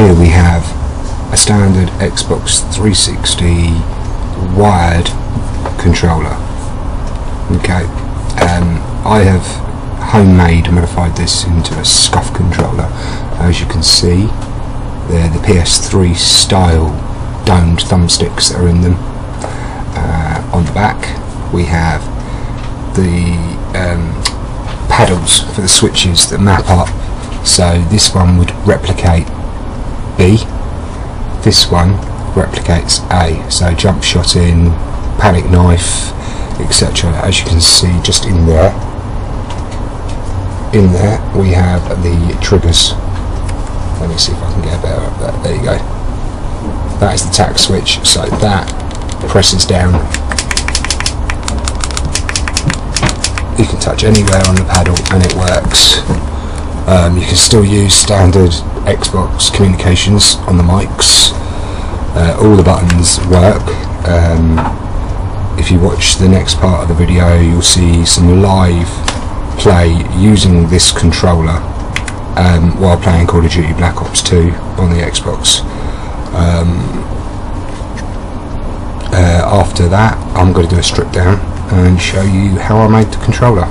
here we have a standard Xbox 360 wired controller. Okay, I have homemade modified this into a Scuf controller. As you can see, they're the PS3 style domed thumbsticks that are in them. On the back we have the paddles for the switches that map up, so this one would replicate B, this one replicates A, so jump shot in, panic knife, etc. As you can see, just in there we have the triggers. Let me see if I can get a better up there. There you go. That is the tack switch, so that presses down. You can touch anywhere on the paddle and it works. You can still use standard Xbox communications on the mics. All the buttons work. If you watch the next part of the video, you'll see some live play using this controller while playing Call of Duty Black Ops 2 on the Xbox. After that, I'm going to do a strip down and show you how I made the controller.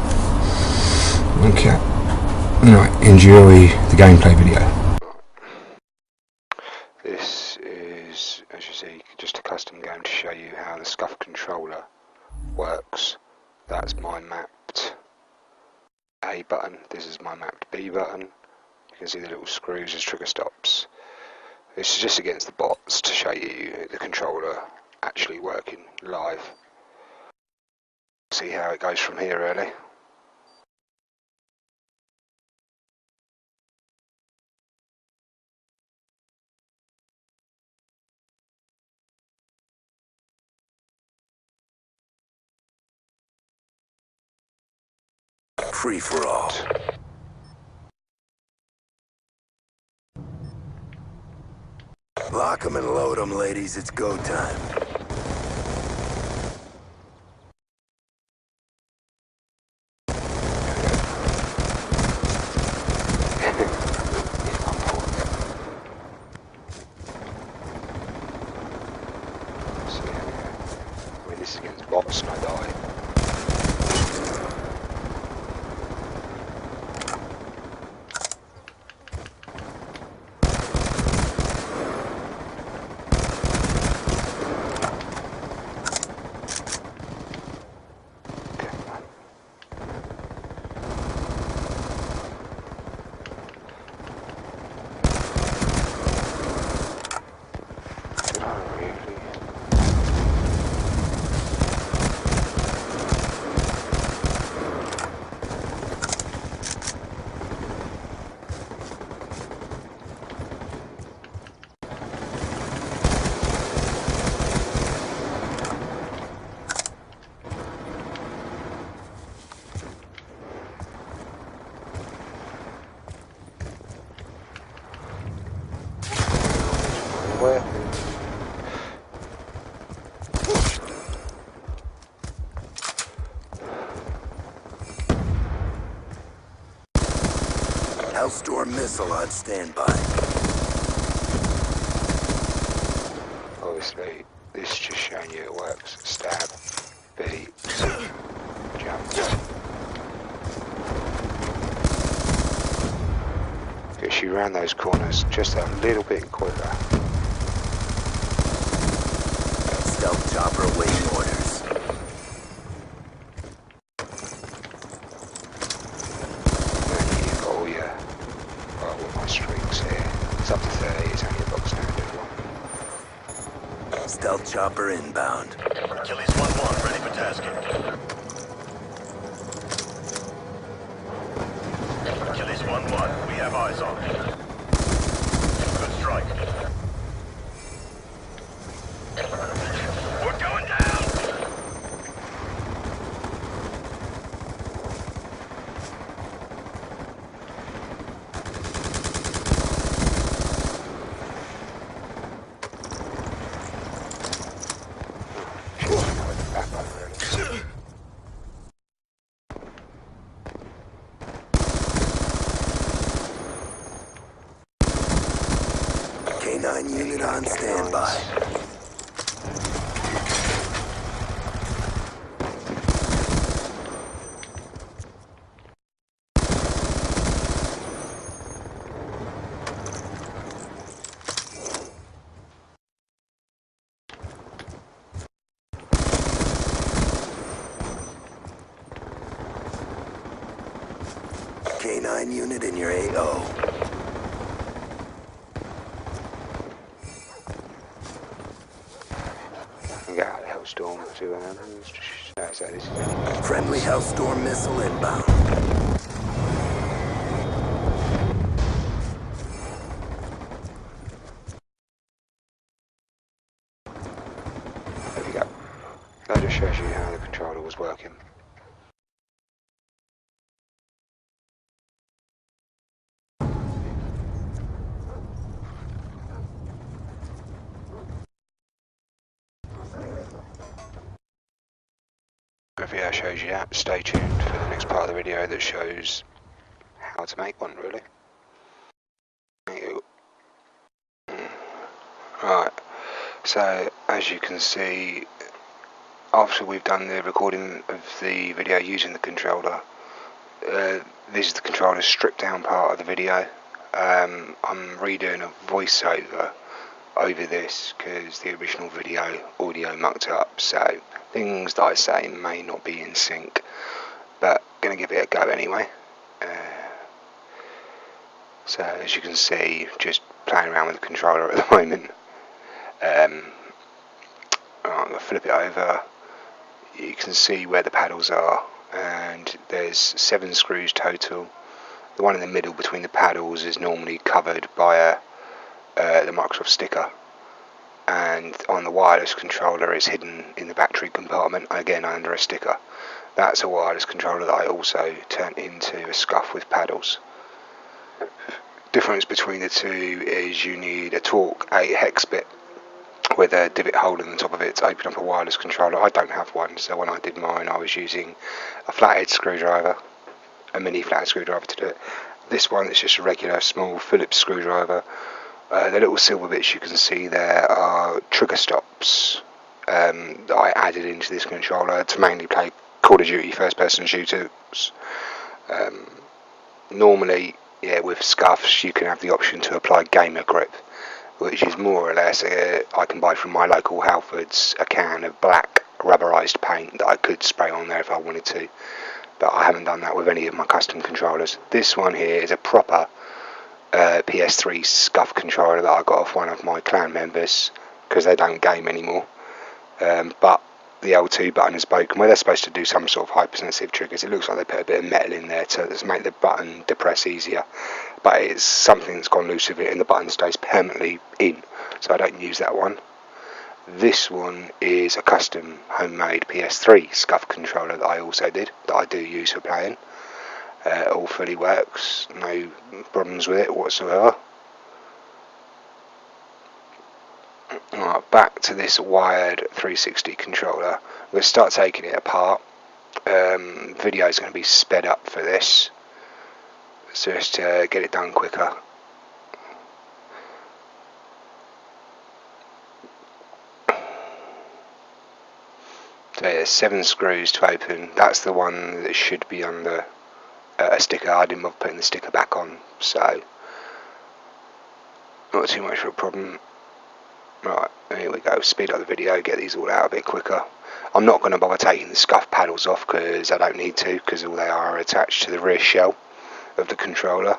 Okay, right, enjoy the gameplay video. This is, as you see, just a custom game to show you how the Scuf controller works. That's my mapped A button, this is my mapped B button. You can see the little screws as trigger stops. This is just against the bots to show you the controller actually working live. See how it goes from here really. Free for all. Lock 'em and load 'em, ladies. It's go time. I mean, this is against bots and I die. Where? Hellstorm missile on standby. Obviously, this is just showing you it works. Stab, B, jump. Gets you around those corners just a little bit quicker. Stealth chopper awaiting orders. And you've got all your, well, all my streaks here. It's up to 30, it's only a box standard one. Stealth chopper inbound. Achilles 1-1, ready for tasking. Achilles 1-1, we have eyes on. Good strike. We're going down! K9 unit on standby. K9 unit in your AO. Yeah, Hellstorm to so this is Friendly Hellstorm missile inbound. there we go. That just shows you how the controller was working. Hopefully that shows you that. Stay tuned for the next part of the video that shows how to make one, really. Right, so as you can see, after we've done the recording of the video using the controller, this is the controller's stripped down part of the video. I'm redoing a voiceover over this because the original video audio mucked up, so things that I say may not be in sync, but gonna give it a go anyway. So as you can see, just playing around with the controller at the moment. I'm gonna flip it over. You can see where the paddles are, and there's 7 screws total. The one in the middle between the paddles is normally covered by the Microsoft sticker, and on the wireless controller it's hidden in the battery compartment, again under a sticker. That's a wireless controller that I also turned into a Scuf with paddles. Difference between the two is you need a torque 8 hex bit with a divot hole in the top of it to open up a wireless controller. I don't have one, so when I did mine I was using a flathead screwdriver, a mini flathead screwdriver to do it. This one is just a regular small Phillips screwdriver. The little silver bits you can see there are trigger stops that I added into this controller to mainly play Call of Duty first person shooters. Normally, yeah, with Scufs you can have the option to apply gamer grip, which is more or less I can buy from my local Halfords a can of black rubberized paint that I could spray on there if I wanted to, but I haven't done that with any of my custom controllers. This one here is a proper PS3 Scuf controller that I got off one of my clan members because they don't game anymore, but the L2 button is broken. Where they're supposed to do some sort of hypersensitive triggers, it looks like they put a bit of metal in there to make the button depress easier, but it's something that's gone loose with it and the button stays permanently in, so I don't use that one. This one is a custom homemade PS3 Scuf controller that I also did, that I do use for playing. All fully works, no problems with it whatsoever. Right, back to this wired 360 controller. I'm going to start taking it apart. Video is going to be sped up for this, so just to get it done quicker. So there's 7 screws to open. That's the one that should be under a sticker. I didn't bother putting the sticker back on, so not too much of a problem. Right, here we go. Speed up the video, get these all out a bit quicker. I'm not going to bother taking the Scuf paddles off because I don't need to, because all they are attached to the rear shell of the controller.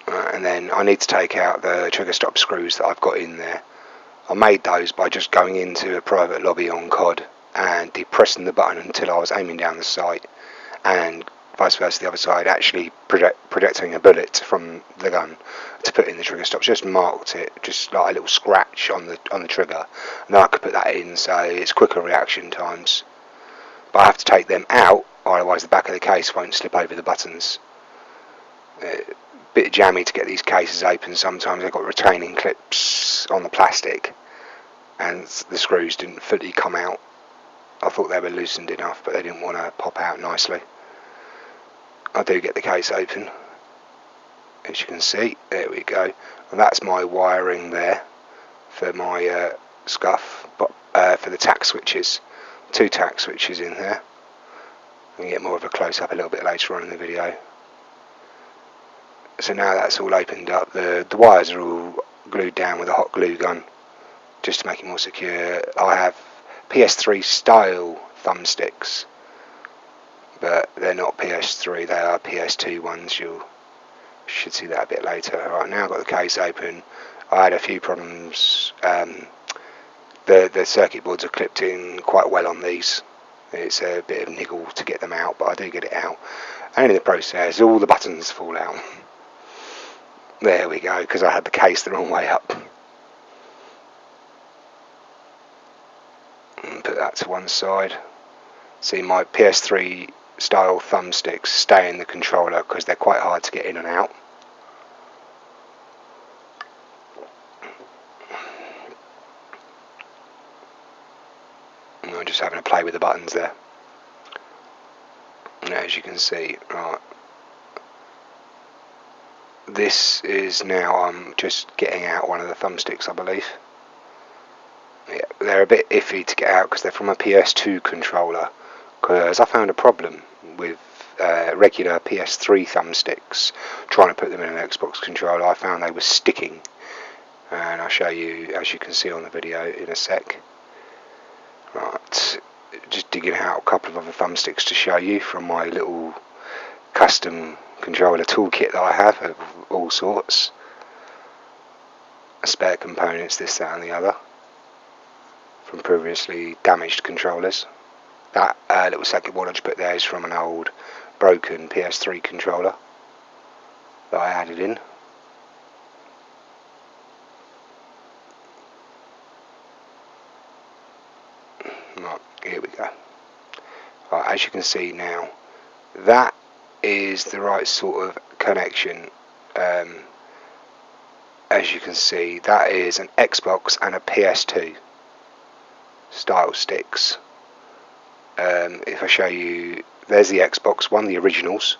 And then I need to take out the trigger stop screws that I've got in there. I made those by just going into a private lobby on COD and depressing the button until I was aiming down the sight, and vice versa the other side, actually projecting a bullet from the gun to put in the trigger stops. Just marked it, just like a little scratch on the trigger, and then I could put that in, so it's quicker reaction times. But I have to take them out, otherwise the back of the case won't slip over the buttons. Bit jammy to get these cases open sometimes. They've got retaining clips on the plastic and the screws didn't fully come out. I thought they were loosened enough, but they didn't want to pop out nicely. I do get the case open. as you can see. There we go, and that's my wiring there for my Scuf, but for the tack switches, 2 tack switches in there. We can get more of a close-up a little bit later on in the video. So now that's all opened up, the wires are all glued down with a hot glue gun just to make it more secure. I have PS3 style thumbsticks, but they're not PS3, they are PS2 ones. You should see that a bit later. Right, now I've got the case open. I had a few problems. The circuit boards are clipped in quite well on these. It's a bit of niggle to get them out, but I do get it out. And in the process, all the buttons fall out. There we go, because I had the case the wrong way up. And put that to one side. See, my PS3 style thumbsticks stay in the controller because they're quite hard to get in and out. And I'm just having a play with the buttons there. And as you can see, right, this is now, I'm just getting out one of the thumbsticks, I believe. Yeah, they're a bit iffy to get out because they're from a PS2 controller, because I found a problem with regular PS3 thumbsticks trying to put them in an Xbox controller. I found they were sticking, and I'll show you, as you can see on the video, in a sec. Right, just digging out a couple of other thumbsticks to show you from my little custom controller toolkit that I have of all sorts. Spare components, this, that and the other, from previously damaged controllers. That little circuit board I just put there is from an old broken PS3 controller that I added in. Right, here we go. Right, as you can see now, that is the right sort of connection. As you can see, that is an Xbox and a PS2 style sticks. If I show you, there's the Xbox one, the originals,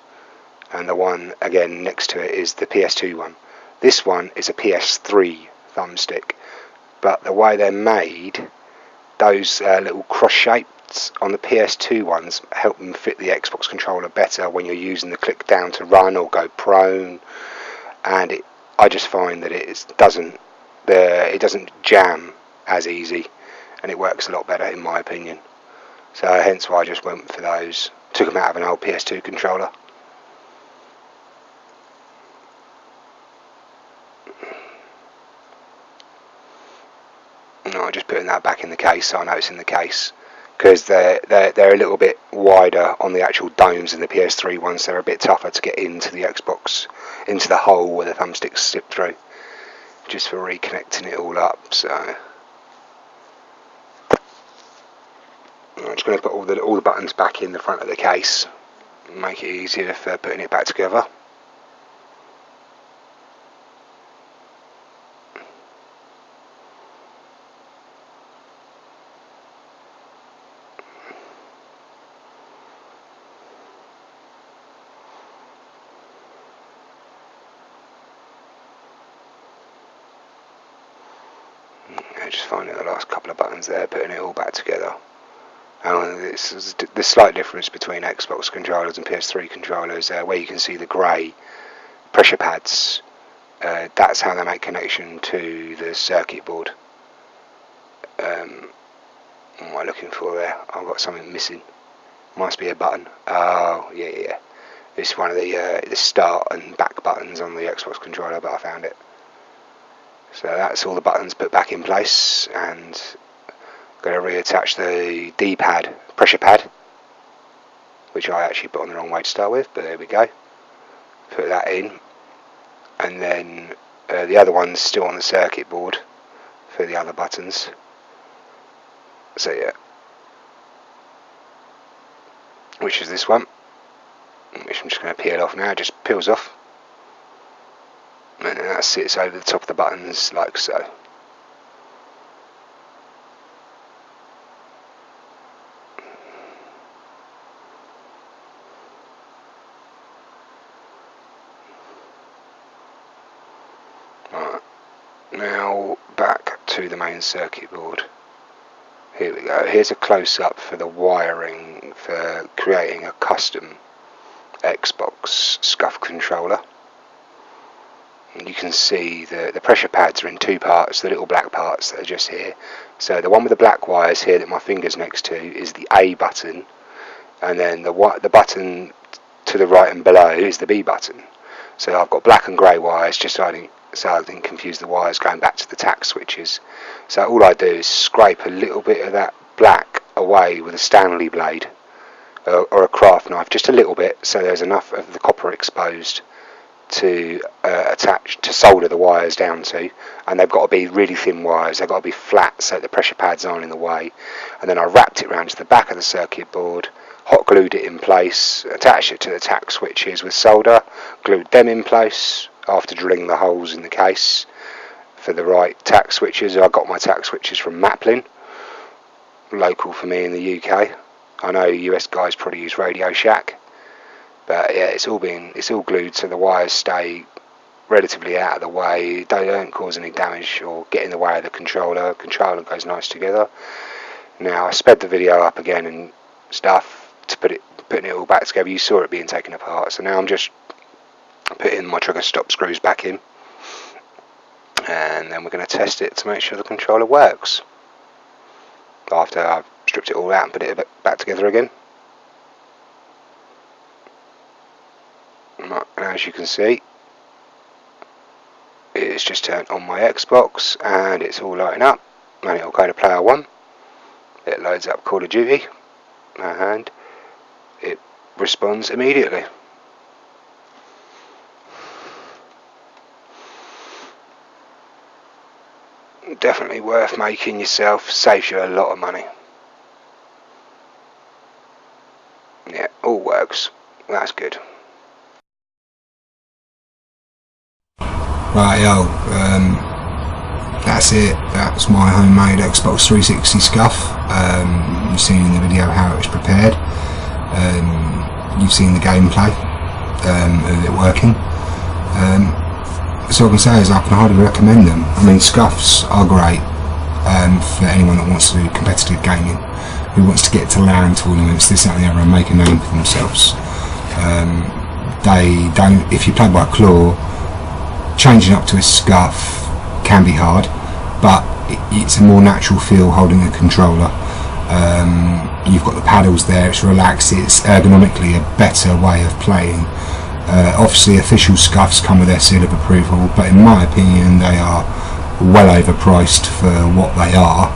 and the one again next to it is the PS2 one. This one is a PS3 thumbstick, but the way they're made, those little cross shapes on the PS2 ones help them fit the Xbox controller better when you're using the click down to run or go prone, and I just find that it doesn't jam as easy, and it works a lot better in my opinion. So hence why I just went for those. Took them out of an old PS2 controller. No, I'm just putting that back in the case, so I know it's in the case, because they're a little bit wider on the actual domes in the PS3 ones. They're a bit tougher to get into the Xbox, into the hole where the thumbsticks slip through, just for reconnecting it all up. So I'm just going to put all the buttons back in the front of the case, and make it easier for putting it back together. Just finding the last couple of buttons there, putting it all back together. And this is the slight difference between Xbox controllers and PS3 controllers, where you can see the grey pressure pads. That's how they make connection to the circuit board. What am I looking for there? I've got something missing. Must be a button. Oh, yeah. It's one of the start and back buttons on the Xbox controller, but I found it. So that's all the buttons put back in place, and I'm going to reattach the D-pad, pressure pad, which I actually put on the wrong way to start with, but there we go. Put that in, and then the other one's still on the circuit board for the other buttons. So yeah, which is this one, which I'm just going to peel off now. It just peels off. And then that sits over the top of the buttons like so. Now back to the main circuit board. Here we go. Here's a close-up for the wiring for creating a custom xBox Scuf controller. And you can see the pressure pads are in two parts, the little black parts that are just here. So the one with the black wires here that my finger's next to is the A button, and then the button to the right and below is the B button. So I've got black and grey wires just so I didn't confuse the wires going back to the tack switches. So all I do is scrape a little bit of that black away with a Stanley blade or a craft knife, just a little bit, so there's enough of the copper exposed to solder the wires down to, and they've got to be really thin wires. They've got to be flat so the pressure pads aren't in the way. And then I wrapped it around to the back of the circuit board, hot glued it in place, attached it to the tack switches with solder, glued them in place after drilling the holes in the case for the right tack switches. I got my tack switches from Maplin, local for me in the UK. I know US guys probably use Radio Shack. But yeah, it's all glued so the wires stay relatively out of the way. They don't cause any damage or get in the way of the controller. Controller goes nice together. Now I sped the video up again and stuff to putting it all back together. You saw it being taken apart. So now I'm just putting my trigger stop screws back in, and then we're going to test it to make sure the controller works. After I've stripped it all out and put it back together again. And as you can see, it's just turned on my xBox and it's all lighting up, and it'll go to player 1. It loads up Call of Duty and it responds immediately. Definitely worth making yourself, saves you a lot of money. Yeah, all works. That's good. Right, that's it. That's my homemade xBox 360 Scuf. You've seen in the video how it was prepared. You've seen the gameplay of it working. So all I can say is I can highly recommend them. I mean, Scufs are great for anyone that wants to do competitive gaming, who wants to get to LAN tournaments, this, that and the other, and make a name for themselves. They don't, if you play by claw, changing up to a Scuf can be hard, but it's a more natural feel holding a controller. You've got the paddles there, it's relaxed, it's ergonomically a better way of playing. Obviously official Scufs come with their seal of approval, but in my opinion they are well overpriced for what they are.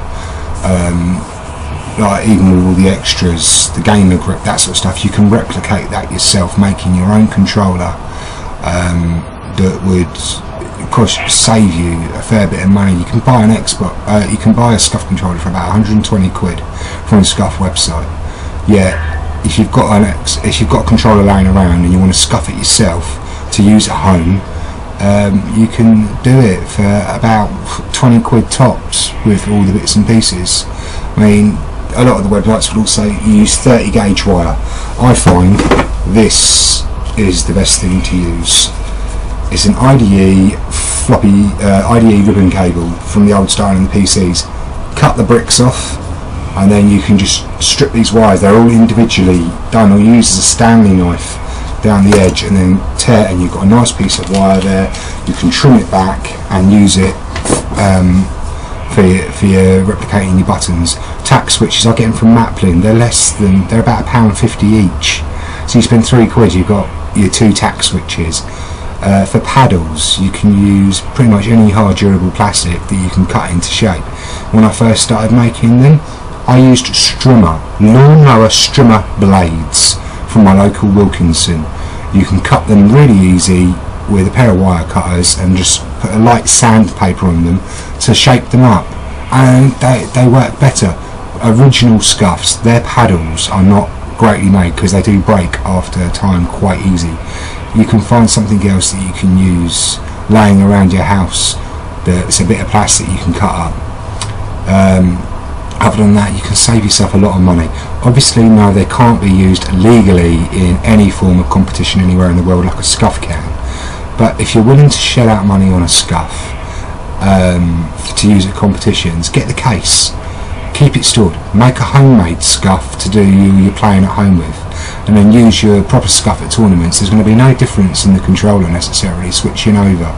Like even with all the extras, the gamer grip, that sort of stuff, you can replicate that yourself, making your own controller that would, of course, save you a fair bit of money. You can buy an xBox, you can buy a Scuf controller for about 120 quid from the Scuf website. Yeah, if you've got a controller laying around and you want to Scuf it yourself to use at home, you can do it for about 20 quid tops with all the bits and pieces. I mean, a lot of the websites will also use 30 gauge wire. I find this is the best thing to use. It's an IDE floppy IDE ribbon cable from the old style in the PCs. Cut the bricks off, and then you can just strip these wires. They're all individually done, or use as a Stanley knife down the edge, and then tear, and you've got a nice piece of wire there. You can trim it back and use it for your replicating your buttons. Tack switches I get them from Maplin. They're about £1.50 each. So you spend 3 quid, you've got your 2 tack switches. For paddles, you can use pretty much any hard durable plastic that you can cut into shape. When I first started making them, I used lawnmower strimmer blades from my local Wilkinson. You can cut them really easy with a pair of wire cutters and just put a light sandpaper on them to shape them up, and they work better. Original Scufs, their paddles are not greatly made because they do break after a time quite easy. You can find something else that you can use laying around your house that's a bit of plastic you can cut up. Other than that, you can save yourself a lot of money. Obviously, no, they can't be used legally in any form of competition anywhere in the world like a Scuf can. But if you're willing to shell out money on a Scuf, to use at competitions, get the case, keep it stored, make a homemade Scuf to do your playing at home with, and then use your proper Scuf at tournaments. There's going to be no difference in the controller necessarily switching over,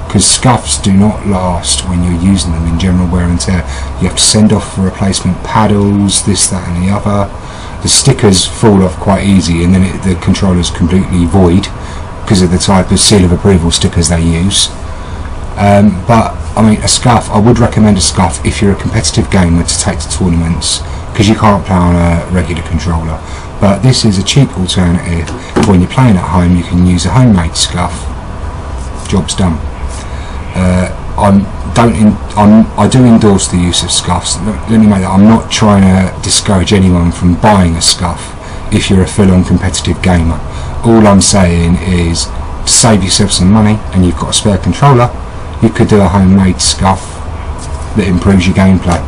because Scufs do not last when you're using them in general wear and tear. You have to send off for replacement paddles, this, that and the other. The stickers fall off quite easy, and then the controller's completely void because of the type of seal of approval stickers they use. But I mean, a Scuf, I would recommend a Scuf if you're a competitive gamer to take to tournaments, because you can't play on a regular controller. But this is a cheap alternative. When you're playing at home, you can use a homemade Scuf. Job's done. I do endorse the use of Scufs. Let me make that. I'm not trying to discourage anyone from buying a Scuf if you're a full-on competitive gamer. All I'm saying is, to save yourself some money and you've got a spare controller, you could do a homemade Scuf that improves your gameplay.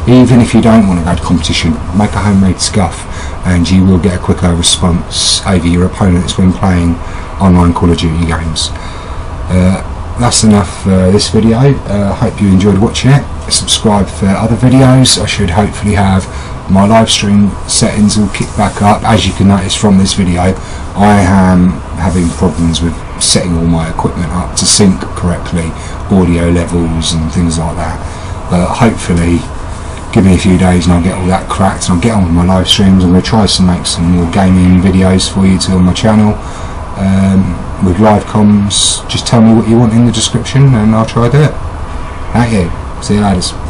Even if you don't want to go to competition, make a homemade Scuf and you will get a quicker response over your opponents when playing online Call of Duty games. That's enough for this video. Hope you enjoyed watching it. Subscribe for other videos. I should hopefully have my live stream settings all kicked back up. As you can notice from this video, I am having problems with setting all my equipment up to sync correctly, audio levels and things like that. But hopefully, give me a few days and I'll get all that cracked and I'll get on with my live streams. I'm going to try to make some more gaming videos for you too on my channel. With live comms, just tell me what you want in the description and I'll try to do it. Thank you. See you later.